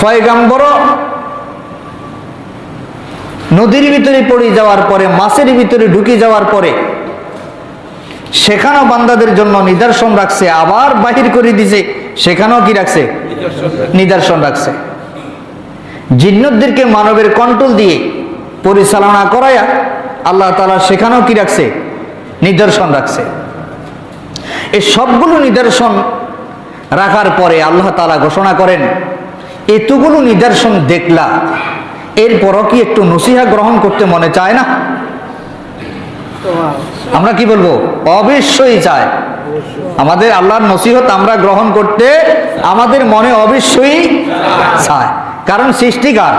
পয়গম্বরও নদীর ভিতরে পড়ে যাওয়ার পরে, মাছের ভিতরে ঢুকে যাওয়ার পরে সেখানেও বান্দাদের জন্য নিদর্শন রাখছে, আবার বাহির করে দিছে, সেখানেও কি রাখছে? নিদর্শন রাখছে। জিন্নতদেরকে মানবের কন্ট্রোল দিয়ে পরিচালনা করায়া আল্লাহ তাআলা সেখানেও কি রাখছে? নিদর্শন রাখছে। এই সবগুলো নিদর্শন রাখার পরে আল্লাহ তাআলা ঘোষণা করেন, এতগুলো নিদর্শন দেখলা, এরপরও কি একটু নসিহা গ্রহণ করতে মনে চায় না? আমরা কি বলবো? অবশ্যই চায়। আমাদের আল্লাহর নসিহত আমরা গ্রহণ করতে আমাদের মনে অবশ্যই চায়, কারণ সৃষ্টিকার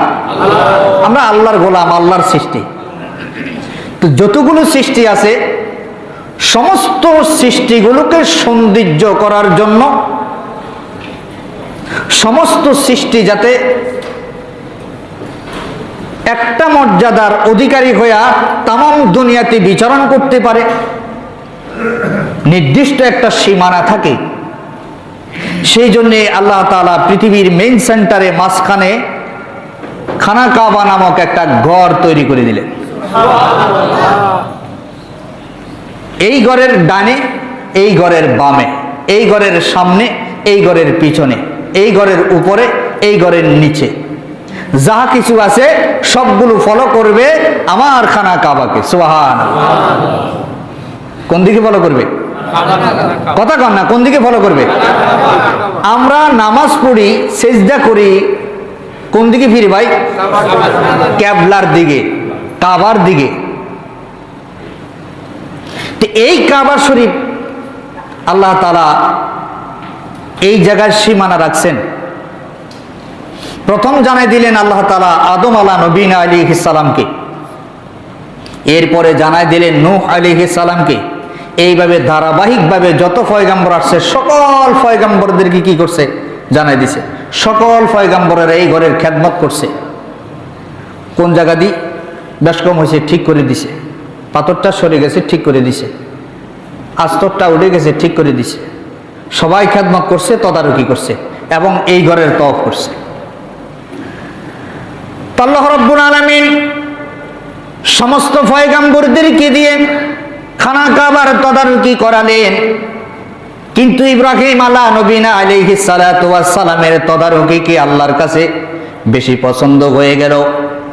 আমরা আল্লাহর গোলাম, আল্লাহর সৃষ্টি। তো যতগুলো সৃষ্টি আছে সমস্ত সৃষ্টিগুলোকে সৌন্দর্য করার জন্য, সমস্ত সৃষ্টি যাতে একটা মর্যাদার অধিকারী হইয়া তামাম দুনিয়াতে বিচরণ করতে পারে, নির্দিষ্ট একটা সীমানা থাকে, সেই জন্যে আল্লাহ তাআলা পৃথিবীর মেইন সেন্টারে মাঝখানে খানা কাবা নামক একটা ঘর তৈরি করে দিলেন। এই ঘরের ডানে, এই ঘরের বামে, এই ঘরের সামনে, এই ঘরের পিছনে, এই ঘরের উপরে, এই ঘরের নিচে যা কিছু আছে সবগুলো ফলো করবে আমার খানা কাবাকে। সুবহানাল্লাহ। কোন দিকে ফলো করবে? কথা কন না, কোন দিকে ফলো করবে? আমরা নামাজ পড়ি, সেজদা করি, কোন দিকে ফিরি ভাই? কিবলার দিকে, কাবার দিকে। তো এই কাবা শরীফ আল্লাহ তাআলা এই জায়গার সীমানা রাখছেন। প্রথম জানাই দিলেন আল্লাহ তাআলা আদম নবীনা আলাইহিস সালামকে, এরপরে জানাই দিলেন নূহ আলাইহিস সালামকে। এইভাবে ধারাবাহিকভাবে যত পয়গম্বর আসছে সকল পয়গম্বরদেরকে কি করছে? জানাই দিছে। সকল পয়গম্বরেরা এই ঘরের খেদমত করছে। কোন জায়গা দিয়ে বেশ কম হয়েছে ঠিক করে দিছে, পাথরটা সরে গেছে ঠিক করে দিছে, আস্তরটা উঠে গেছে ঠিক করে দিছে। সবাই খেদমত করছে, তদারকি করছে এবং এই ঘরের তওয়াফ করছে। আল্লাহ রাব্বুল আলামিন সমস্ত পয়গম্বরদেরকে দিয়ে খানা কাবার তদারকি করালেন, কিন্তু ইব্রাহিম নবীনা আলাইহিস সালাতু ওয়াস সালামের তদারকি কি আল্লাহর কাছে বেশি পছন্দ হয়ে গেল,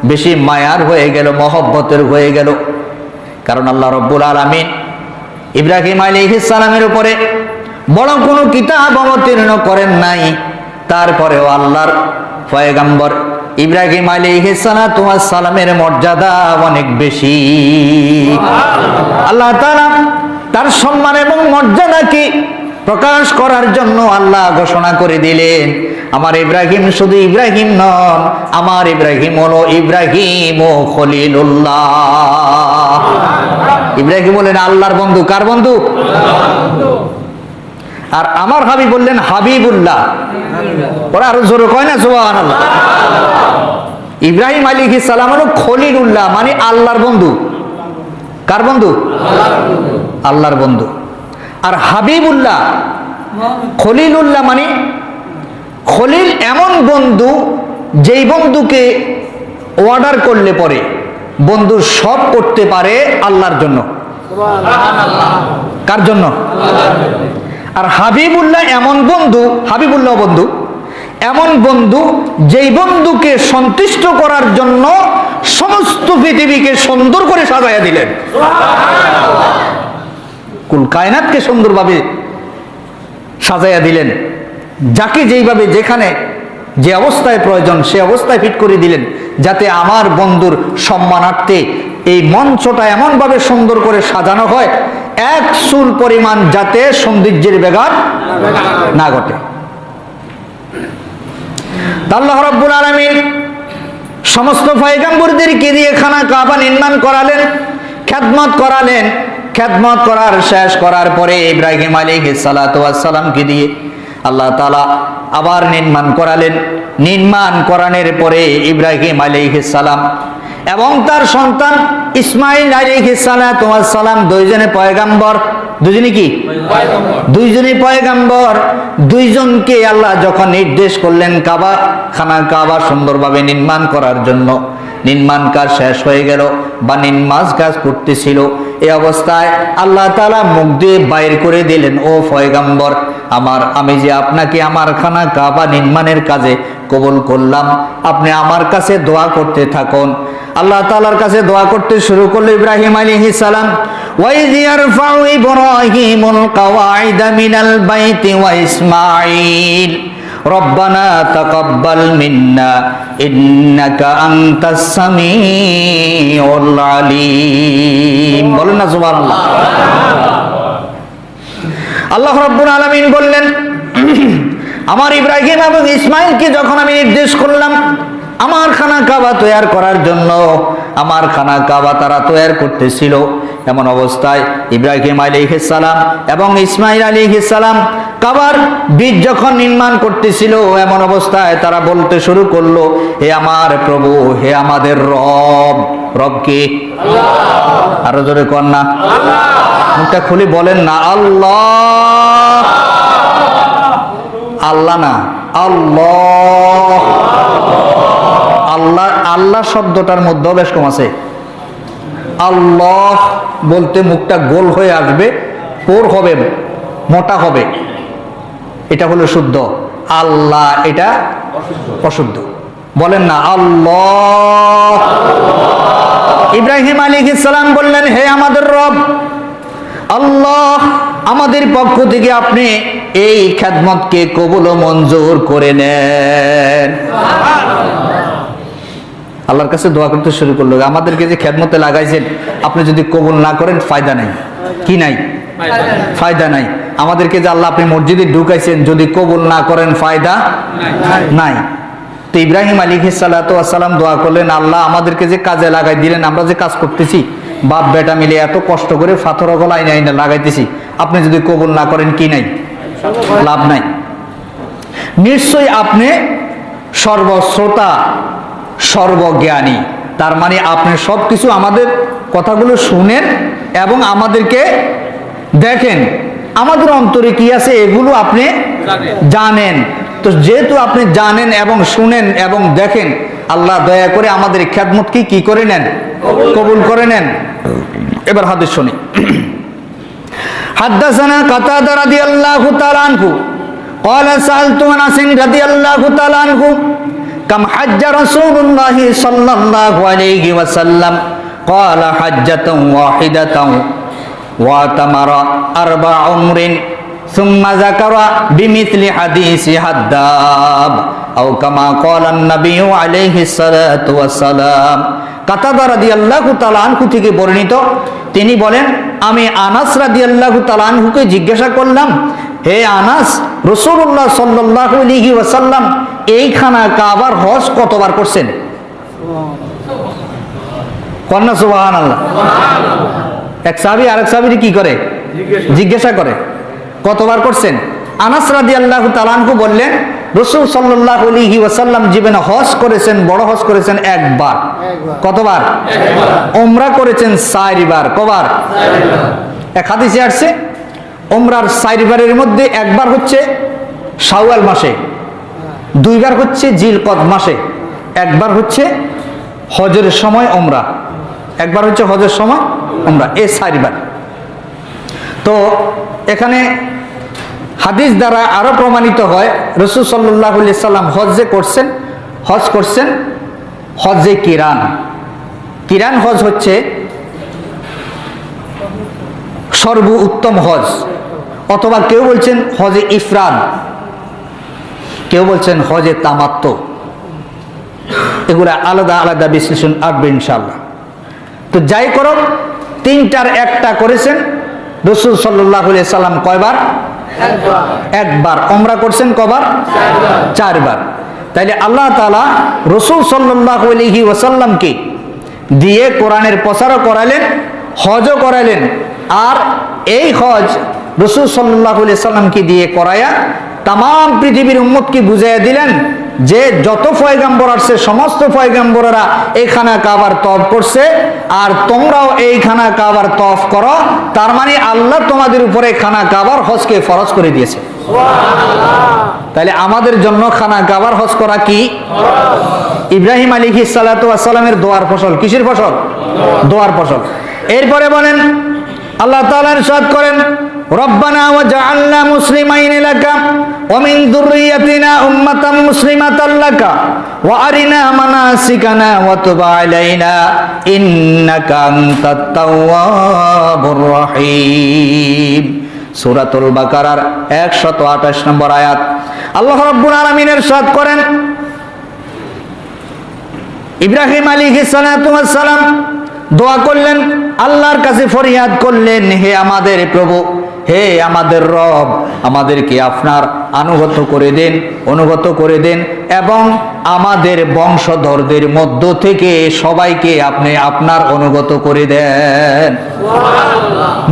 বেশি মায়ার হয়ে গেল, মহব্বতের হয়ে গেল। কারণ আল্লাহ রাব্বুল আলামিন ইব্রাহিম আলাইহিস সালামের উপরে বড় কোনো কিতাব অবতীর্ণ করেন নাই, তারপরেও আল্লাহর পয়গম্বর ইব্রাহিম আলাইহিস সালাতু ওয়াস সালামের মর্যাদা অনেক বেশি। আল্লাহ তাআলা তার সম্মান এবং মর্যাদাকে প্রকাশ করার জন্য আল্লাহ ঘোষণা করে দিলেন, আমার ইব্রাহিম শুধু ইব্রাহিম নন, আমার ইব্রাহিম হলো ইব্রাহিম ও খলিলুল্লাহ। ইব্রাহিম বললেন আল্লাহর বন্ধু। কার বন্ধু? আর আমার হাবিব বললেন হাবিবুল্লাহ। ওরা আরো জোরে কয় না সুবহানাল্লাহ। ইব্রাহিম আলাইহিস সালাম হলো খলিলুল্লাহ, মানে আল্লাহর বন্ধু। কার বন্ধু? আল্লাহর বন্ধু। আর হাবিবুল্লাহ, খলিলুল্লাহ মানে খলিল এমন বন্ধু যেই বন্ধুকে অর্ডার করলে পরে বন্ধু সব করতে পারে আল্লাহর জন্য। কার জন্য? আর হাবিবুল্লাহ এমন বন্ধু, হাবিবুল্লাহ বন্ধু এমন বন্ধু যেই বন্ধুকে সন্তুষ্ট করার জন্য সমস্ত পৃথিবীকে সুন্দর করে সাজাইয়া দিলেন, কুল কায়নাতকে সুন্দরভাবে সাজাইয়া দিলেন, যাকে যেইভাবে যেখানে যে অবস্থায় প্রয়োজন সে অবস্থায় ফিট করে দিলেন, যাতে আমার বন্ধুর সম্মানার্থে এই মঞ্চটা এমনভাবে সুন্দর করে সাজানো হয় এক চুল পরিমাণ যাতে সৌন্দর্যের ব্যাঘাত না ঘটে। আল্লাহ রাব্বুল আলামিন সমস্ত পয়গম্বরদেরকে দিয়ে খানা কাবা নির্মাণ করালেন, খেদমত করালেন। খেদমত করার শেষ করার পরে ইব্রাহিম আলাইহিস সালাতু ওয়াস সালামকে দিয়ে আল্লাহ তাআলা আবার নির্মাণ করালেন। নির্মাণ করানোর পরে ইব্রাহিম আলাইহিস সালাম এবং তার সন্তান ইসমাইল আলাইহিস সালাতু ওয়াস সালাম দুইজনে পয়গম্বর। দুইজনে কি? দুইজনে পয়গম্বর। দুইজনকে আল্লাহ যখন নির্দেশ করলেন খানা কাবা সুন্দরভাবে নির্মাণ করার জন্য, নির্মাণ কাজ শেষ হয়ে গেল বা নির্মাণ কাজ করতেছিল, এই অবস্থায় আল্লাহ তাআলা মুখ দিয়ে বাইর করে দিলেন, ও পয়গম্বর আমার, আমি যে আপনাকে আমার খানা কাবা নির্মাণের কাজে কবুল করলাম, আপনি আমার কাছে দোয়া করতে থাকুন। আল্লাহ তাআলার কাছে দোয়া করতে শুরু করলো ইব্রাহিম আলাইহিস সালাম। ওয়াইয ইয়ারফাউ ইব্রাহিমুল কাওয়াইদা মিনাল বাইতি ওয়া ইসমাঈল রব্বানা তাকাব্বাল মিন্না ইন্নাকা আনতাস সামিউল আলিম। বলেন না সুবহানাল্লাহ। আল্লাহ রাব্বুল আলামিন বললেন, আমার ইব্রাহিম এবং ইসমাইলকে যখন আমি নির্দেশ করলাম আমার খানা কাবা তৈয়ার করার জন্য, আমার খানা কাবা তারা তৈয়ার করতেছিল, এমন অবস্থায় ইব্রাহিম আলাইহিস সালাম এবং ইসমাইল আলাইহিস সালাম কাবার বীজ যখন নির্মাণ করতেছিল, এমন অবস্থায় তারা বলতে শুরু করলো, হে আমার প্রভু, হে আমাদের রব। রব কে? আল্লাহ। আরো জোরে কর না আল্লাহ। মুখটা খুলে বলেন না আল্লাহ। আল্লাহ না আল্লাহ। আল্লাহ, আল্লাহ শব্দটার মধ্যে বেশ কম আছে। আল্লাহ বলতে মুখটা গোল হয়ে আসবে, পোর হবে, মোটা হবে, এটা হলো শুদ্ধ। আল্লাহ এটা অশুদ্ধ। বলেন না আল্লাহ। ইব্রাহিম আলাইহিস সালাম বললেন, হে আমাদের রব আল্লাহ, আমাদের পক্ষ থেকে আপনি এই খেদমতকে কবুল ও মঞ্জুর করে নেন। আল্লাহর কাছে দোয়া করতে শুরু করলো, আমাদেরকে যে খেদমতে লাগাইছেন আপনি যদি কবুল না করেন ফায়দা নাই। কি নাই? ফায়দা নাই। আমাদেরকে যে আল্লাহ আপনি মসজিদে ঢুকাইছেন, যদি কবুল না করেন ফায়দা নাই। তো ইব্রাহিম আলাইহিস সালাতু ওয়াস সালাম দোয়া করলেন, আল্লাহ আমাদেরকে যে কাজে লাগাই দিলেন, আমরা যে কাজ করতেছি বাপ বেটা মিলে এত কষ্ট করে পাথর গলায় নাই না লাগাইতেছি, আপনি যদি কবুল না করেন কি নাই? লাভ নাই। নিশ্চয়ই আপনি সর্বশ্রোতা সর্বজ্ঞানী, তার মানে আপনি সবকিছু আমাদের কথাগুলো শুনেন এবং আমাদেরকে দেখেন, আমাদের অন্তরে কি আছে এগুলো আপনি জানেন। তো যেহেতু আপনি জানেন এবং শুনেন এবং দেখেন, আল্লাহ দয়া করে আমাদের খেদমতকে কি করে নেন? কবুল করে নেন। এবার হাদিস শুনি। হাদাসানা কাতাদা রাদিয়াল্লাহু তাআলা আনহু قال سألت أنس رضي الله تعالى عنه كم حج رسول الله صلى الله عليه وسلم قال حجة واحدة واعتمر 4 عمر ثم ذكر بمثل حديث حداب أو كما قال النبي عليه الصلاة والسلام। কাতাদা রাদিয়াল্লাহু তাআলা আনহু থেকে বর্ণিত, তিনি বলেন, আমি আনাস রাদিয়াল্লাহু তাআলা আনহুকে জিজ্ঞাসা করলাম, হে আনাস, রাসূলুল্লাহ সাল্লাল্লাহু আলাইহি ওয়াসাল্লাম এই খানা কাবার হজ কতবার করছেন? কন্না সুবহানাল্লাহ। এক সাহাবী আরেক সাহাবীকে কি করে? জিজ্ঞাসা করে কতবার করছেন। আনাস রাদিয়াল্লাহু তাআলা আনহু বললেন, রাসূল সাল্লাল্লাহু আলাইহি ওয়াসাল্লাম জীবনে হজ করেছেন, বড় হজ করেছেন একবার। কতবার? একবার। উমরা করেছেন 4 বার। কবার? 4 বার। এক হাদিসে আসছে উমরার 4 বারের মধ্যে একবার হচ্ছে শাওয়াল মাসে, 2 বার হচ্ছে জিলকদ মাসে, একবার হচ্ছে হজের সময় উমরা, একবার হচ্ছে হজের সময় উমরা, এই 4 বার। তো এখানে হাদিস দ্বারা আরো প্রমাণিত হয় রাসূল সাল্লাল্লাহু আলাইহি সাল্লাম হজ করছেন হজে কিরান। কিরান হজ হচ্ছে সর্বোত্তম হজ, অথবা কেউ বলছেন হজে ইফরাদ, কেউ বলছেন হজে তামাত্তু। এগুলা আলাদা আলাদা বিশ্লেষণ আসবে ইনশাআল্লাহ। তো যাই করো, 3টার একটা করেছেন রাসূল সাল্লাল্লাহু আলাইহি সাল্লাম। কয়বার? একবার। উমরা করছেন কবার? 4 বার। তাইলে আল্লাহ তাআলা রাসূল সাল্লাল্লাহু আলাইহি ওয়াসাল্লামকে দিয়ে কোরআনের প্রচারও করালেন, হজও করালেন। আর এই হজ রাসূল সাল্লাল্লাহু আলাইহি সাল্লামকে দিয়ে করায়া তাম পৃথিবীর উম্মতকে বুঝাইয়া দিলেন যে যত পয়গম্বর আসছে সমস্ত পয়গম্বরেরা এই খানা কাবার তওয়াফ করছে, আর তোমরাও এই খানা কাবার তওয়াফ করো। তার মানে আল্লাহ তোমাদের উপরে খানা কাবার হজকে ফরজ করে দিয়েছে। তাহলে আমাদের জন্য খানা কাবার হজ করা কি? ইব্রাহিম আলাইহিস সালাতু ওয়াস সালামের দোয়ার ফসল। কিসের ফসল? দোয়ার ফসল। এরপরে বলেন আল্লাহ তাআলা ইরশাদ করেন, রব্বানা ওয়াজআলনা মুসলিমাইন লাকা ওয়া মিন যুররিয়াতিনা উম্মাতাম মুসলিমাতাল লাকা ওয়া আরিনা মানাসিকানা ওয়া তুব আলাইনা ইন্নাকা আনতাত তাওয়াবুর রহিম। সূরাতুল বাকারার 128 নম্বর আয়াত। আল্লাহ রাব্বুল আলামিন ইরশাদ করেন, ইব্রাহিম আলাইহিস সালাতু ওয়াস সালাম দোয়া করলেন, আল্লাহর কাছে ফরিয়াদ করলেন, হে আমাদের প্রভু, হে আমাদের রব, আমাদেরকে আপনার অনুগত করে দেন এবং আমাদের বংশধরদের মধ্য থেকে সবাইকে আপনি আপনার অনুগত করে দেন।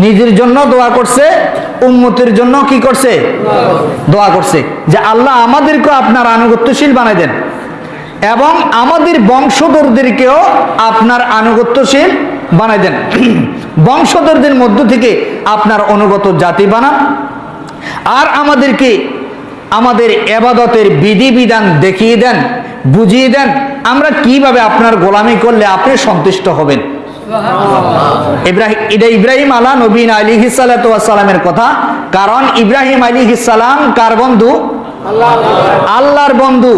নিজের জন্য দোয়া করছে, উম্মতের জন্য কি করছে? দোয়া করছে যে আল্লাহ আমাদেরকে আপনার আনুগত্যশীল বানাই দেন এবং আমাদের বংশধরদেরকেও আপনার আনুগত্যশীল বানাই দেন। বংশধরদের মধ্য থেকে আপনার অনুগত জাতি বানান, আর আমাদেরকে আমাদের ইবাদতের বিধিবিধান দেখিয়ে দেন, বুঝিয়ে দেন, আমরা কিভাবে আপনার গোলামি করলে আপনি সন্তুষ্ট হবেন। ইব্রাহিম আলা নবী আলাইহিস সালাতু ওয়াস সালামের কথা। কারণ ইব্রাহিম আলাইহিস সালাম কার বন্ধু? আল্লাহর বন্ধু।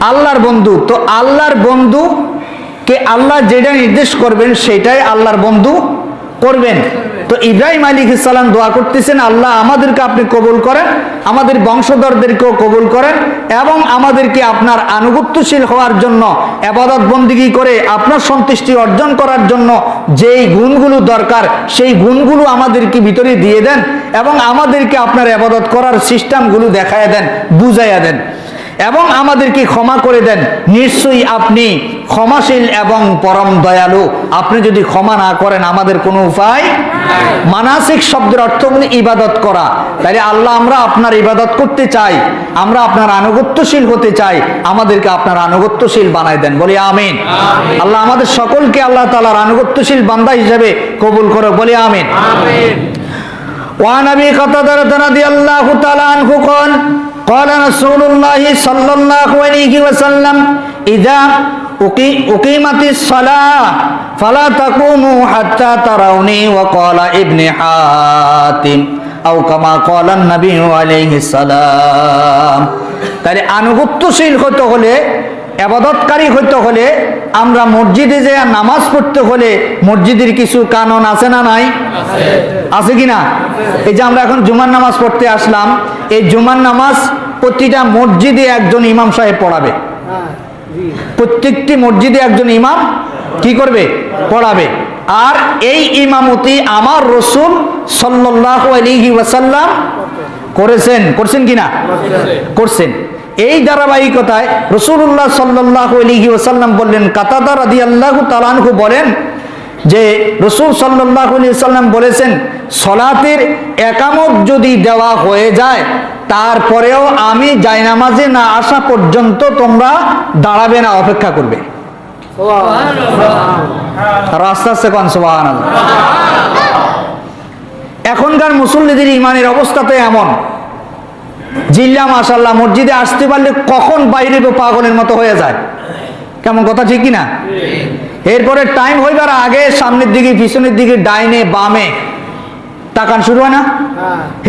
আল্লাহর বন্ধু। তো আল্লাহর বন্ধু কে আল্লাহ যেটা নির্দেশ করবেন সেটাই আল্লাহর বন্ধু করবেন। তো ইব্রাহিম আলাইহিস সালাম দোয়া করতেছেন, আল্লাহ আমাদেরকে আপনি কবুল করেন, আমাদের বংশধরদেরকেও কবুল করেন এবং আমাদেরকে আপনার আনুগত্যশীল হওয়ার জন্য, ইবাদত বন্দেগী করে আপনার সন্তুষ্টি অর্জন করার জন্য যেই গুণগুলো দরকার সেই গুণগুলো আমাদেরকে ভিতরে দিয়ে দেন এবং আমাদেরকে আপনার ইবাদত করার সিস্টেমগুলো দেখায় দেন, বুঝাইয়া দেন এবং আমাদেরকে ক্ষমা করে দেন। নিশ্চয়ই আপনি ক্ষমাশীল এবং পরম দয়ালু। আপনি যদি ক্ষমা না করেন আমাদের কোনো উপায়। মানাসিক শব্দের অর্থ হলো ইবাদত করা। তাহলে আল্লাহ আমরা আপনার ইবাদত করতে চাই, আমরা আপনার আনুগত্যশীল হতে চাই, আমাদেরকে আপনার আনুগত্যশীল বানাই দেন। বলি আমিন। আল্লাহ আমাদের সকলকে আল্লাহ তাআলার আনুগত্যশীল বান্দা হিসেবে কবুল করো। বলি আমিন। ওয়ান আবি কাতাদা রাদিয়াল্লাহু তাআলা আনহু قال قال رسول الله صلى الله عليه وسلم إذا أقيمت الصلاة فلا تقوموا حتى تروني وقال ابن حاتم أو كما قال النبي عليه السلام। তাহলে আনুগত্যশীল হতে হলে, ইবাদতকারী হতে হলে, আমরা মসজিদে যে নামাজ পড়তে হলে মসজিদের কিছু কানুন আছে না নাই? আছে কি না? এই যে আমরা এখন জুমার নামাজ পড়তে আসলাম, এই জুমার নামাজ প্রতিটা মসজিদে একজন ইমাম সাহেব পড়াবে। প্রত্যেকটি মসজিদে একজন ইমাম কি করবে? পড়াবে। আর এই ইমামতি আমার রাসূল সাল্লাল্লাহু আলাইহি ওয়াসাল্লাম করছেন কিনা? করছেন। এই ধারাবাহিকতায় রাসূলুল্লাহ সাল্লাল্লাহু আলাইহি ওয়াসাল্লাম বললেন, কাতাদা রাদিয়াল্লাহু তাআলা আনহু বলেন যে রাসূল সাল্লাল্লাহু আলাইহি ওয়াসাল্লাম বলেছেন, সালাতের ইকামত যদি দেওয়া হয়ে যায় তারপরেও আমি জায়নামাজে না আসা পর্যন্ত তোমরা দাঁড়াবে না, অপেক্ষা করবে। সুবহানাল্লাহ। আস্তে আস্তে কোন সুবহানাল্লাহ। এখনকার মুসল্লিদের ইমানের অবস্থাতে এমন, জিল্লা মাশাআল্লাহ মসজিদে আসতে পারলে কখন বাইরে পাগলের মতো হয়ে যায়। কেমন কথা, ঠিক কিনা? এরপরে টাইম হইবার আগে সামনের দিকে, পিছনের দিকে, ডাইনে বামে তাকান শুরু হয় না?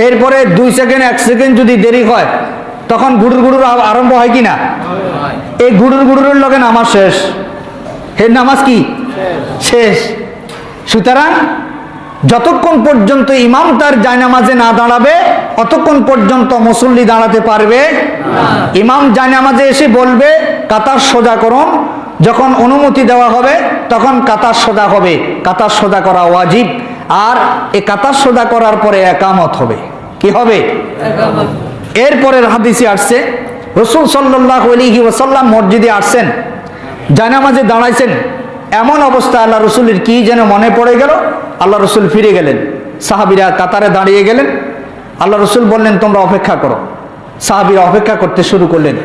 এরপরে 2 সেকেন্ড 1 সেকেন্ড যদি দেরি হয় তখন গুড়ুর গুড়ুর আরম্ভ হয় কিনা? এই গুড়ুর গুড়ুরের লগে নামাজ শেষ। এর নামাজ কি শেষ। সুতরাং যতক্ষণ পর্যন্ত ইমাম তার জায়নামাজে না দাঁড়াবে অতক্ষণ পর্যন্ত মুসল্লি দাঁড়াতে পারবে না। ইমাম জায়নামাজে এসে বলবে কাতার সোজা করুন, যখন অনুমতি দেওয়া হবে তখন কাতার সোজা হবে। কাতার সোজা করা ওয়াজিব। আর এই কাতার সোজা করার পরে ইকামত হবে। কি হবে? ইকামত। এরপরের হাদিসে আসছে রাসূল সাল্লাল্লাহু আলাইহি ওয়াসাল্লাম মসজিদে আসছেন, জায়নামাজে দাঁড়াইছেন। এমন অবস্থা আল্লাহ রসুলের কি যেন মনে পড়ে গেল। আল্লাহ রসুল ফিরে গেলেন, সাহাবীরা কাতারে দাঁড়িয়ে গেলেন। আল্লাহ রসুল বললেন তোমরা অপেক্ষা করো। সাহাবীরা অপেক্ষা করতে শুরু করলেন।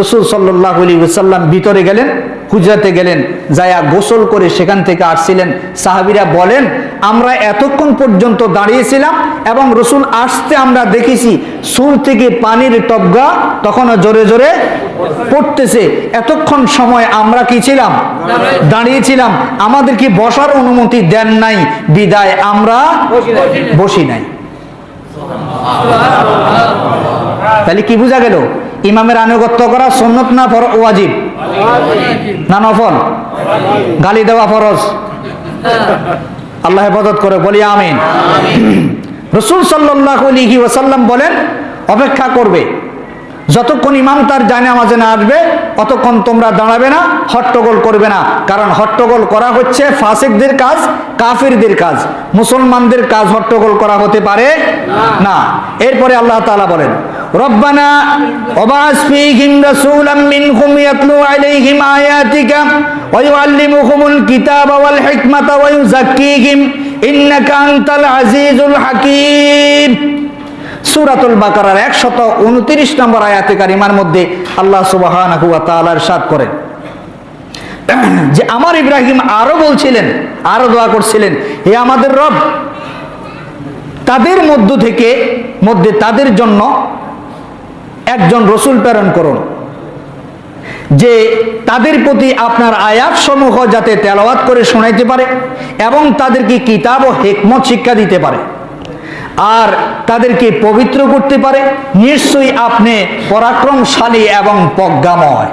রসুল সাল্লাল্লাহু আলাইহি ওয়াসাল্লাম ভিতরে গেলেন, হুজরাতে গেলেন, যায়া গোসল করে সেখান থেকে আসছিলেন। সাহাবীরা বলেন আমরা এতক্ষণ পর্যন্ত দাঁড়িয়েছিলাম এবং রসুল আসতে আমরা দেখেছি চুল থেকে পানির টপকা তখনও জোরে জোরে পড়তেছে। এতক্ষণ সময় আমরা কি ছিলাম? দাঁড়িয়েছিলাম। আমাদেরকে বসার অনুমতি দেন নাই, বিদায় আমরা বসি নাই। তাহলে কি বোঝা গেল? ইমামের আনুগত্য করা সুন্নত না ওয়াজিব না নফল? গালি দেওয়া ফরজ। আল্লাহ হেফাজত করে, বলি আমিন। রাসূল সাল্লাল্লাহু আলাইহি ওয়াসাল্লাম বলেন অপেক্ষা করবে, যতক্ষণ ইমাম তার জানামাজে না আসবে অতক্ষণ তোমরা দাঁড়াবে না, হট্টগোল করবে না। কারণ হট্টগোল করা হচ্ছে ফাসিকদের কাজ, কাফিরদের কাজ। মুসলমানদের কাজ হট্টগোল করা হতে পারে না। এরপরে আল্লাহ তাআলা বলেন রব্বানা ওয়াবাস ফীহিম রাসূলাম মিনহুম ইয়াতলু আলাইহিম আয়াতিকা ওয়া ইউআল্লিমুহুমুল কিতাবা ওয়াল হিকমাতা ওয়া ইউযাক্কিহিম ইন্নাকা আনতাল আজিজুল হাকীম। সূরাতুল বাকারার 129 নম্বর আয়াতে কারিমার মধ্যে আল্লাহ সুবহানাহু ওয়া তাআলা ইরশাদ করেন যে আমার ইব্রাহিম আরো বলছিলেন, আরো দোয়া করছিলেন, হে আমাদের রব, তাদের মধ্যে তাদের জন্য একজন রসুল প্রেরণ করুন যে তাদের প্রতি আপনার আয়াত সমূহ যাতে তেলাওয়াত করে শোনাইতে পারে এবং তাদেরকে কিতাব ও হিকমত শিক্ষা দিতে পারে আর তাদেরকে পবিত্র করতে পারে। নিশ্চয়ই আপনি পরাক্রমশালী এবং প্রজ্ঞাময়।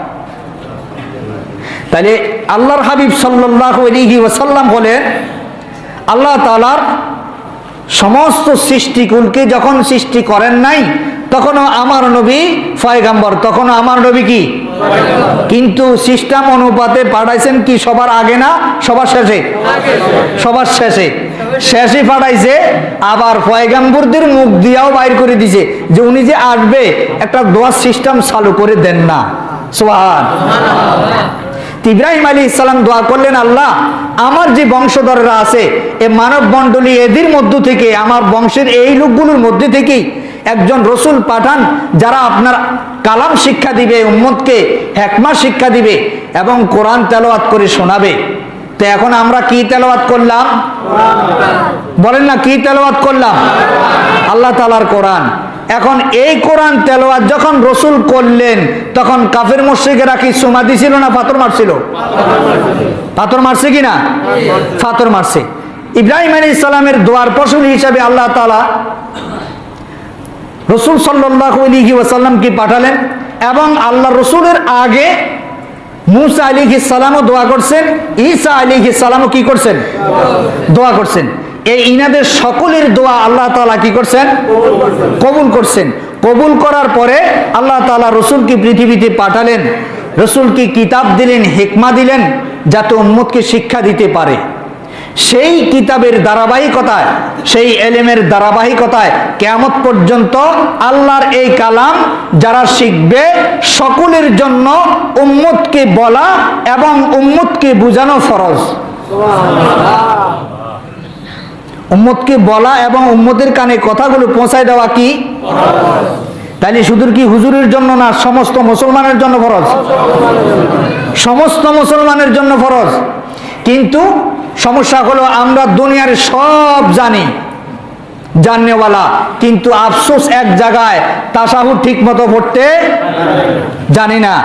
তাহলে আল্লাহর হাবিব সাল্লাল্লাহু আলাইহি ওয়াসাল্লাম হলেন আল্লাহ তাআলার সমস্ত সৃষ্টিকুলকে যখন সৃষ্টি করেন নাই তখনও আমার নবী পয়গম্বর, তখনও আমার নবী কি? কিন্তু সিস্টেম অনুপাতে পাঠাইছেন কি সবার আগে না সবার শেষে? সবার শেষে। শেষে পাঠাইছে, আবার পয়গম্বরদের মুখ দিয়াও বাইর করে দিছে যে উনি যে আসবে একটা দোয়া সিস্টেম চালু করে দেন না। সুবহানাল্লাহ। ইব্রাহিম আলাইহিস সালাম দোয়া করলেন, আল্লাহ আমার যে বংশধররা আছে এ মানব মণ্ডলী, এদের মধ্য থেকে আমার বংশের এই লোকগুলোর মধ্যে থেকেই একজন রসুল পাঠান যারা আপনার কালাম শিক্ষা দিবে, উম্মতকে হিকমত শিক্ষা দিবে এবং কোরআন তেলাওয়াত করে শোনাবে। তো এখন আমরা কি তেলাওয়াত করলাম? বলেন না, কি তেলাওয়াত করলাম? আল্লাহ তাআলার কোরআন। এখন এই কোরআন তেলাওয়াত যখন রসুল করলেন তখন কাফের মুশরিকেরা কি সুমা দিছিল না পাথর মারছিল? পাথর মারছে কিনা? পাথর মারছে। ইব্রাহিম আলাইহিস সালামের দোয়ার ফসল হিসাবে আল্লাহ তাআলা রসুল সাল্লাল্লাহু আলাইহি ওয়াসাল্লামকে পাঠালেন এবং আল্লাহ রসুলের আগে মুসা আলাইহিস সালামও দোয়া করছেন, ঈসা আলাইহিস সালামও কি করছেন? দোয়া করছেন। এই ইনাদের সকলের দোয়া আল্লাহ তাআলা কি করছেন? কবুল করছেন। কবুল করার পরে আল্লাহ তাআলা রসুলকে পৃথিবীতে পাঠালেন, রসুলকে কিতাব দিলেন, হিকমা দিলেন যাতে উম্মতকে শিক্ষা দিতে পারে। সেই কিতাবের ধারাবাহিকতায়, সেই এলেমের ধারাবাহিকতায় কিয়ামত পর্যন্ত আল্লাহর এই কালাম যারা শিখবে সকলের জন্য উম্মতকে বলা এবং উম্মতকে বুঝানো ফরজ। উম্মতকে বলা এবং উম্মতের কানে কথাগুলো পৌঁছায় দেওয়া কি? তাহলে শুধু কি হুজুরের জন্য না, সমস্ত মুসলমানের জন্য ফরজ? সমস্ত মুসলমানের জন্য ফরজ। কিন্তু সমস্যা হলো আমরা দুনিয়ার সব জাননেওয়ালা, কিন্তু আফসোস এক জায়গায় তাশাহুদ ঠিক মতো পড়তে জানি না।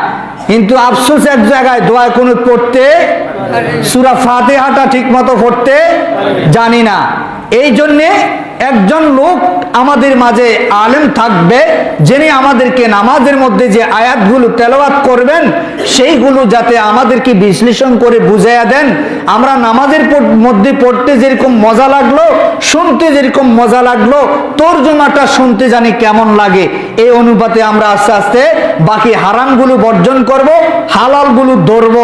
কিন্তু আফসোস এক জায়গায় দোয়া কুনুত পড়তে, সূরা ফাতিহাটা ঠিক মতো পড়তে জানি না। এই জন্যে একজন লোক আমাদের মাঝে আলেম থাকবে যিনি আমাদেরকে নামাজের মধ্যে যে আয়াতগুলো তেলাওয়াত করবেন সেইগুলো যাতে আমাদেরকে বিশ্লেষণ করে বুঝাইয়া দেন। আমরা নামাজের মধ্যে পড়তে যেরকম মজা লাগলো, শুনতে যেরকম মজা লাগলো, তর্জমাটা শুনতে জানি কেমন লাগে, এই অনুপাতে আমরা আস্তে আস্তে বাকি হারামগুলো বর্জন করব, হালালগুলো ধরব।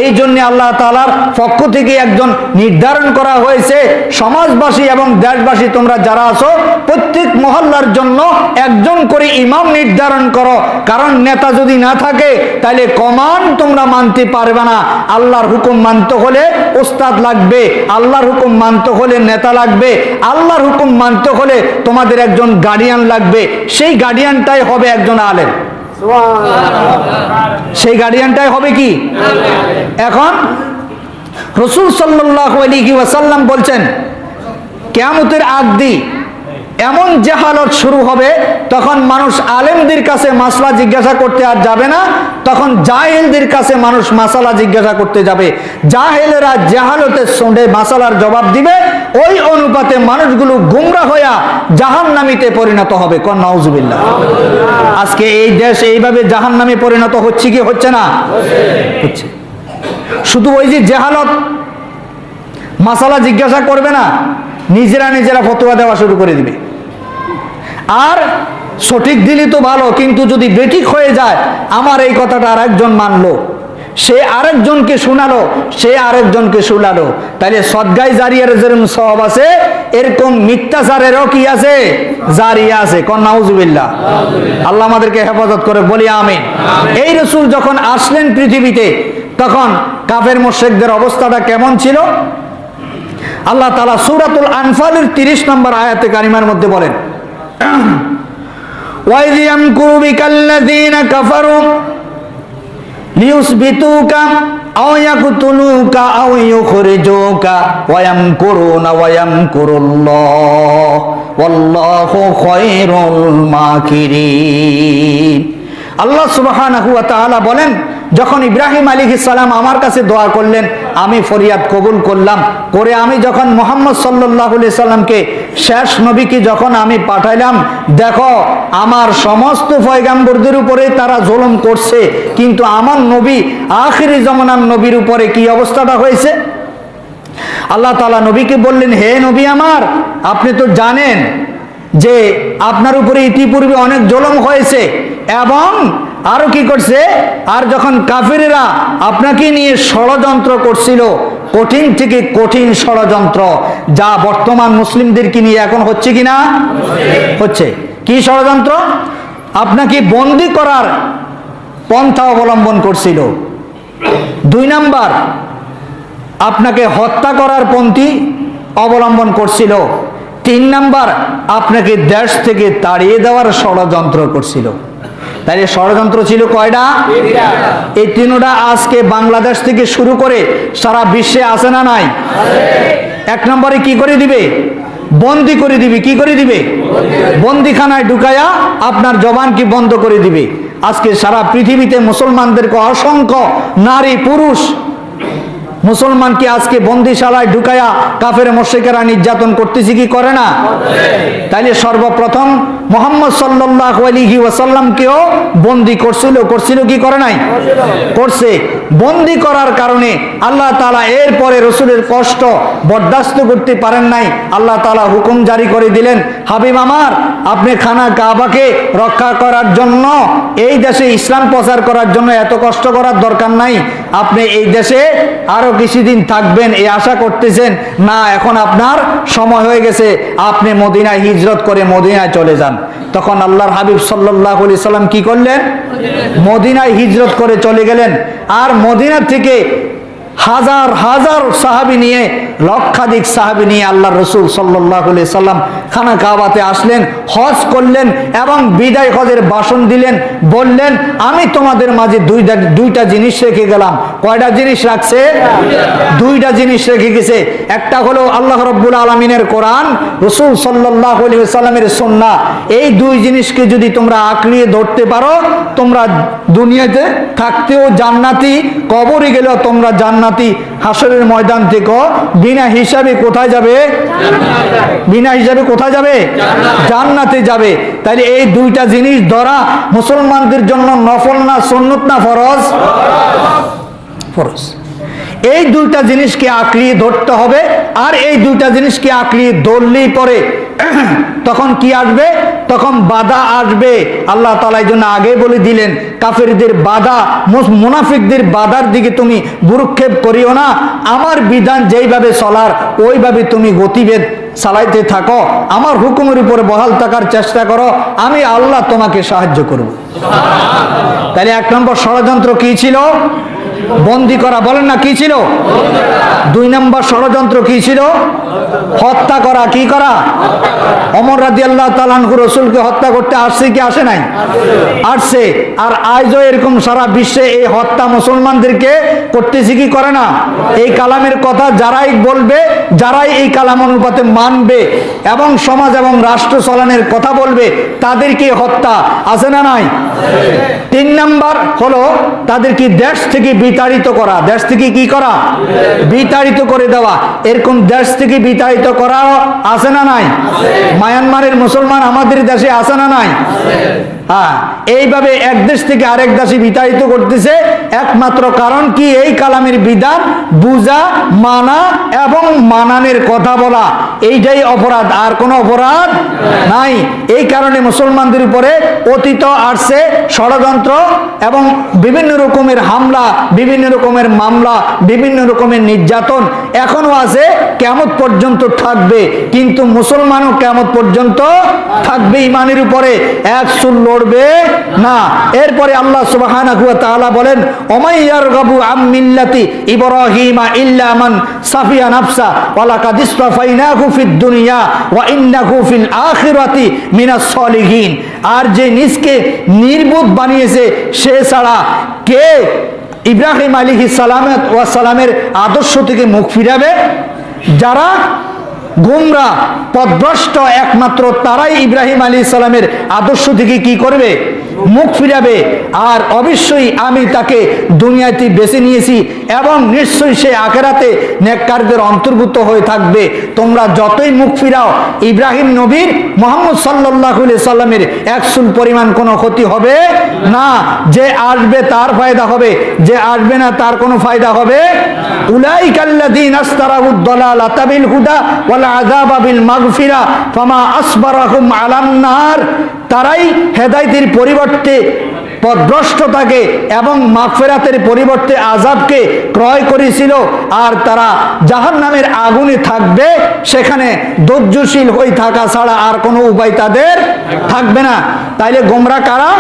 এই জন্য আল্লাহ তাআলার পক্ষ থেকে একজন নির্ধারণ করা হয়েছে, সমাজবাসী এবং দেশবাসী তোমরা যারা আছো প্রত্যেক মহল্লার জন্য একজন করে ইমাম নির্ধারণ করো। কারণ নেতা যদি না থাকে তাহলে কমান্ড তোমরা মানতে পারবে না। আল্লাহর হুকুম মানতে হলে ওস্তাদ লাগবে, আল্লাহর হুকুম মানতে হলে নেতা লাগবে, আল্লাহর হুকুম মানতে হলে তোমাদের একজন গার্ডিয়ান লাগবে। সেই গার্ডিয়ানটাই হবে একজন আলেম, সেই গার্ডিয়ানটাই হবে কি? এখন রাসূল সাল্লাল্লাহু আলাইহি ওয়াসাল্লাম বলছেন কিয়ামতের আগ দিয়ে এমন জাহালত শুরু হবে, তখন মানুষ আলেমদের কাছে মাসলা জিজ্ঞাসা করতে আর যাবে না, তখন জাহেলদের কাছে মানুষ মাসালা জিজ্ঞাসা করতে যাবে। জাহেলেরা জাহালতের সঙ্গে মাসালার জবাব দিবে, ওই অনুপাতে মানুষগুলো গুমরাহ হইয়া জাহান্নামীতে পরিণত হবে। কোন নাউজুবিল্লাহ। আজকে এই দেশ এইভাবে জাহান্নামে পরিণত হচ্ছে কি হচ্ছে না? হচ্ছে। শুধু ওই যে জাহালত, মাসালা জিজ্ঞাসা করবে না, নিজেরা নিজেরা ফতোয়া দেওয়া শুরু করে দিবে। আর সঠিক দিলি তো ভালো, কিন্তু যদি বেঠিক হয়ে যায়, আমার এই কথাটা আরেকজন মানলো, সে আরেকজনকে শোনালো, সে আরেকজনকে শোনালো, তাহলে সদগাই জারিয়ার যেরকম সওয়াব আছে, এরকম মিথ্যাচারেরও কি আছে? জারিয়া আছে। কোন নাউজুবিল্লাহ। আল্লাহ আমাদেরকে হেফাজত করে, বলি আমিন। এই রাসূল যখন আসলেন পৃথিবীতে, তখন কাফের মুশরিকদের অবস্থাটা কেমন ছিল? আল্লাহ তাআলা সূরাতুল আনফালের 30 নম্বর আয়াতে কারিমার মধ্যে বলেন, ওয়াইয ইয়ামকুরু বিকাল্লাযীনা কাফারু লিয়ুসবিতুকা আও ইয়াকতুলুকা আও ইউখরিজুকা ওয়া ইয়ামকুরুনা ওয়া ইয়ামকুরুল্লাহ ওয়াল্লাহু খায়রুল মাকিরিন। আল্লাহ সুবহানাহু ওয়া তাআলা বলেন, যখন ইব্রাহিম আলাইহিস সালাম আমার কাছে দোয়া করলেন, আমি ফরিয়াদ কবুল করলাম, করে আমি যখন মুহাম্মদ সাল্লাল্লাহু আলাইহি সাল্লামকে শেষ নবীকে যখন আমি পাঠাইলাম, দেখো আমার সমস্ত পয়গম্বরদের উপরে তারা জুলুম করছে, কিন্তু আমার নবী আখিরি জামানার নবীর উপরে কি অবস্থাটা হয়েছে? আল্লাহ তাআলা নবীকে বললেন, হে নবী আমার, আপনি তো জানেন যে আপনার উপরে ইতিপূর্বে অনেক জুলুম হয়েছে, এবং আরো কি করছে, আর যখন কাফিরেরা আপনাকে নিয়ে ষড়যন্ত্র করছিল, কঠিন থেকে কঠিন ষড়যন্ত্র, যা বর্তমান মুসলিমদেরকে নিয়ে এখন হচ্ছে কিনা? হচ্ছে। কি ষড়যন্ত্র? আপনাকে বন্দী করার পন্থা অবলম্বন করছিল। 2 নাম্বার, আপনাকে হত্যা করার পন্থী অবলম্বন করছিল। 3 নাম্বার, আপনাকে দেশ থেকে তাড়িয়ে দেওয়ার ষড়যন্ত্র করছিল। তাই ষড়যন্ত্র ছিল কয়টা? এই 3টা আজকে বাংলাদেশ থেকে শুরু করে সারা বিশ্বে আছে না নাই? 1 নম্বরে কি করে দিবে? বন্দী করে দিবে। কি করে দিবে? বন্দিখানায় ঢুকায়া আপনার জবান কি বন্ধ করে দিবে। আজকে সারা পৃথিবীতে মুসলমানদেরকে অসংখ্য নারী পুরুষ মুসলমানকে আজকে বন্দিশালায় ঢুকায়া কাফের মুশরিকেরা নির্যাতন করতেছে কি করে না? তাইলে সর্বপ্রথম মুহাম্মদ সাল্লাল্লাহু আলাইহি ওয়াসাল্লামকেও বন্দী করছিল কি করে নাই? করছে। বন্দী করার কারণে আল্লাহ তাআলা এরপরে রাসূলের কষ্ট বরদাস্ত করতে পারেন নাই। আল্লাহ তাআলা হুকুম জারি করে দিলেন, হাবিব আমার, আপনি খানা কাবাকে রক্ষা করার জন্য, এই দেশে ইসলাম প্রচার করার জন্য এত কষ্ট করার দরকার নাই। আপনি এই দেশে আরো কিছুদিন থাকবেন এই আশা করতেছেন না, এখন আপনার সময় হয়ে গেছে, আপনি মদিনায় হিজরত করে মদিনায় চলে যান। তখন আল্লাহর হাবিব সাল্লাল্লাহু আলাইহি সাল্লাম কি করলেন? মদিনায় হিজরত করে চলে গেলেন। আর মদিনা থেকে হাজার হাজার সাহাবী নিয়ে, লক্ষাধিক সাহাবী নিয়ে আল্লাহর রাসূল সাল্লাল্লাহু আলাইহি সাল্লাম খানা কাবাতে আসলেন, হজ করলেন এবং বিদায় হজের ভাষণ দিলেন। বললেন, আমি তোমাদের মাঝে দুইটা জিনিস রেখে গেলাম। কয়টা জিনিস রাখছে? 2টা জিনিস রেখে গেছে। একটা হলো আল্লাহ রাব্বুল আলামিনের কোরআন, রাসূল সাল্লাল্লাহু আলাইহি সাল্লামের সুন্নাহ। এই 2 জিনিসকে যদি তোমরা আঁকড়িয়ে ধরতে পারো, তোমরা দুনিয়াতে থাকতেও জান্নাতি, কবরে গেলেও তোমরা জান্নাতি। হাসরের ময়দান থেকে বিনা হিসাবে কোথায় যাবে? বিনা হিসাবে কোথায় যাবে? জান্নাতে যাবে। তাহলে এই 2টা জিনিস ধরা মুসলমানদের জন্য নফল না সুন্নত না ফরজ? ফরজ। এই 2টা জিনিসকে আঁকড়িয়ে ধরতে হবে। আর এই 2টা জিনিসকে আঁকড়িয়ে ধরলেই পরে তখন কি আসবে? তখন বাধা আসবে। আল্লাহ তাআলা এই জন্য আগে বলে দিলেন, কাফেরদের বাধা, মুনাফিকদের বাধার দিকে তুমি ভ্রুক্ষেপ করিও না। আমার বিধান যেইভাবে চলার ওইভাবে তুমি গতিবেগ চালাইতে থাকো, আমার হুকুমের উপরে বহাল থাকার চেষ্টা করো, আমি আল্লাহ তোমাকে সাহায্য করব। তাহলে 1 নম্বর ষড়যন্ত্র কি ছিল? বন্দী করা। বলেন না, কি ছিল? 2 নম্বর ষড়যন্ত্র কি ছিল? হত্যা করা। কি করা? ওমর রাদিয়াল্লাহু তাআলা আনহু রাসূলকে হত্যা করতে আসছে কি আসে নাই? আসছে। আর আজও এরকম সারা বিশ্বে এই হত্যা মুসলমানদেরকে করতেছে কি করে না? এই কালামের কথা যারাই বলবে, যারাই এই কালাম অনুপাতে মানবে এবং সমাজ এবং রাষ্ট্র চালানোর কথা বলবে, তাদেরকে হত্যা আছে না নাই? 3 নাম্বার হলো তাদেরকে দেশ থেকে বিতাড়িত করা। দেশ থেকে কি করা? বিতাড়িত করে দেওয়া। এরকম দেশ থেকে বিতাড়িত করা আছে না নাই? মায়ানমারের মুসলমান আমাদের দেশে আছে না নাই? হ্যাঁ, এইভাবে এক দেশ থেকে আরেক দেশে বিতাড়িত করতেছে। একমাত্র কারণ কি? এই কালামের বিধান বুঝা, মানা এবং মানানের কথা বলা, এইটাই অপরাধ, আর কোনো অপরাধ নাই। এই কারণে মুসলমানদের উপরে অতীত আসছে ষড়যন্ত্র এবং বিভিন্ন রকমের হামলা, বিভিন্ন রকমের মামলা, বিভিন্ন রকমের নির্যাতন এখনো আছে, কিয়ামত পর্যন্ত থাকবে। কিন্তু মুসলমানও কিয়ামত পর্যন্ত থাকবে ইমানের উপরে, এক চুল লড়বে না। এরপরে আল্লাহ সুবহানাহু ওয়া তাআলা বলেন, ওমাই ইয়ারগাবু আম মিল্লাতি ইব্রাহিমা ইল্লা মান সাফিয়া নাফসা ওয়া লাকাদ ইসতাফাইনাহু ফিদ দুনিয়া ওয়া ইন্নাহু ফিল আখিরাতি মিনাস সলিহিন। আর যে নিজকে নির্বুধ বানিয়েছে সে ছাড়া কে ইব্রাহিম আলাইহিস সালামের আদর্শ থেকে মুখ ফিরাবে? যারা গুমরা, পথভ্রষ্ট, একমাত্র তারাই ইব্রাহিম আলাইহিস সালামের আদর্শ থেকে কি করবে? মুখ ফিরাবে। আর অবশ্যই আমি তাকে দুনিয়াতে বেছে নিয়েছি এবং নিশ্চয়ই সে আখিরাতে নেককারদের অন্তর্ভুক্ত হয়ে থাকবে। তোমরা যতই মুখ ফিরাও, ইব্রাহিম নবীর, মুহাম্মদ সাল্লাল্লাহু আলাইহি সাল্লামের একচুল পরিমাণ কোনো ক্ষতি হবে না। যে আসবে তার ফায়দা হবে, যে আসবে না তার কোনো ফায়দা হবে। উলাইকাল্লাযীনা ইশতারাউদ দালালাতা বিল হুদা ওয়াল আযাবা বিল মাগফিরা ফামা আসবারাহুম আলান নার। তারাই হেদায়েতের পরিবর্তে পথভ্রষ্টতাকে এবং মাগফিরাতের পরিবর্তে আযাবকে ক্রয় করেছিল, আর তারা জাহান্নামের আগুনে থাকবে। সেখানে ধৈর্যশীল হয়ে থাকা ছাড়া আর কোনো উপায় তাদের থাকবে না। তাইলে গোমরা কারা?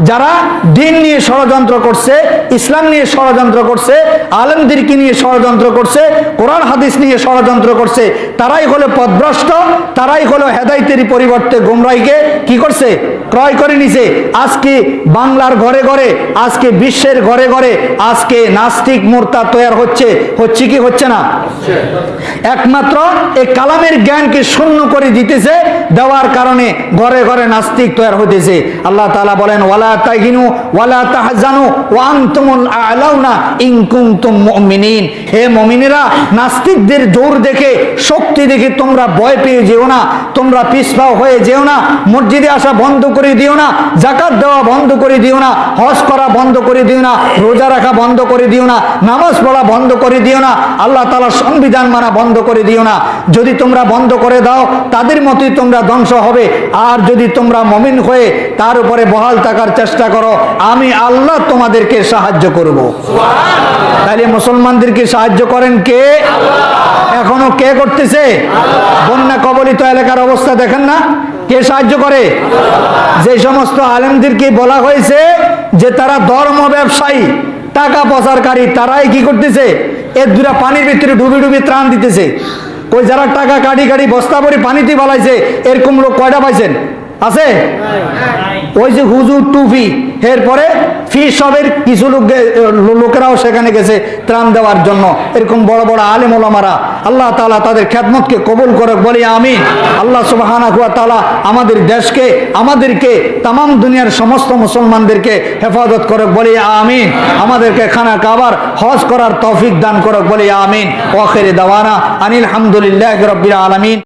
যারা দিন নিয়ে ষড়যন্ত্র করছে, ইসলাম নিয়ে ষড়যন্ত্র করছে, আলেমদেরকে নিয়ে ষড়যন্ত্র করছে, কোরআন হাদিস নিয়ে ষড়যন্ত্র করছে, তারাই হলো পথভ্রষ্ট, তারাই হলো হেদায়েতের পরিবর্তে গোমরাইকে কি করছে? ক্রয় করে নিছে। আজকে বাংলার ঘরে ঘরে, আজকে বিশ্বের ঘরে ঘরে আজকে নাস্তিক মুরতাদ তৈরি হচ্ছে কি হচ্ছে না? একমাত্র এই কালামের জ্ঞানকে শূন্য করে দিতেছে, দেওয়ার কারণে ঘরে ঘরে নাস্তিক তৈরি হতেছে। আল্লাহ তাআলা বলেন, ওয়ালা তাহিনু ওয়ালা তাহজানু ওয়া আনতুমুল আ'লাউনা ইন কুনতুম মুমিনিন। হে মুমিনেরা, নাস্তিকদের জোর দেখে, শক্তি দেখে তোমরা ভয় পেয়ে যেও না, তোমরা পিছপা হয়ে যেও না, মসজিদে আসা বন্ধ করে দিও না, যাকাত দেওয়া বন্ধ করে দিও না, হজ করা বন্ধ করে দিও না, রোজা রাখা বন্ধ করে দিও না, নামাজ পড়া বন্ধ করে দিও না, আল্লাহ তাআলার সংবিধান মানা বন্ধ করে দিও না। যদি তোমরা বন্ধ করে দাও, তাদের মতোই তোমরা ধ্বংস হবে। আর যদি তোমরা মুমিন হয়ে তার উপরে বহাল থাকার চেষ্টা করো, আমি আল্লাহ তোমাদেরকে সাহায্য করব। তাহলে মুসলমানদেরকে সাহায্য করেন কে? এখনো কে করতেছে? বন্যা কবলিত এলাকার অবস্থা দেখেন না, কে সাহায্য করে? যে সমস্ত আলেমদেরকে বলা হয়েছে যে তারা ধর্ম ব্যবসায়ী, টাকা পাচারকারী, তারাই কি করতেছে? এর দুরা পানির ভিতরে ডুবি ডুবি ত্রাণ দিতেছে। ওই যারা টাকা কাটি কাটি বস্তা ভরে পানিতে বালাইছে, এরকম লোক কয়টা পাইছেন? আছে? ওই যে হুজুর টুপি, এরপরে ফিসবের কিছু লোকেরাও সেখানে গেছে ত্রাণ দেওয়ার জন্য। এরকম বড় বড় আলেম ওলামারা, আল্লাহ তাআলা তাদের খেদমতকে কবুল করে বলি আমিন। আল্লাহ সুবহানাহু ওয়া তাআলা আমাদের দেশকে, আমাদেরকে, তামাম দুনিয়ার সমস্ত মুসলমানদেরকে হেফাজত করে বলি আমিন। আমাদেরকে খানা কাবার হজ করার তৌফিক দান করে বলি আমিন। ওয়া আখিরি দাওয়ানা আনিল হামদুলিল্লাহি রাব্বিল আলামিন।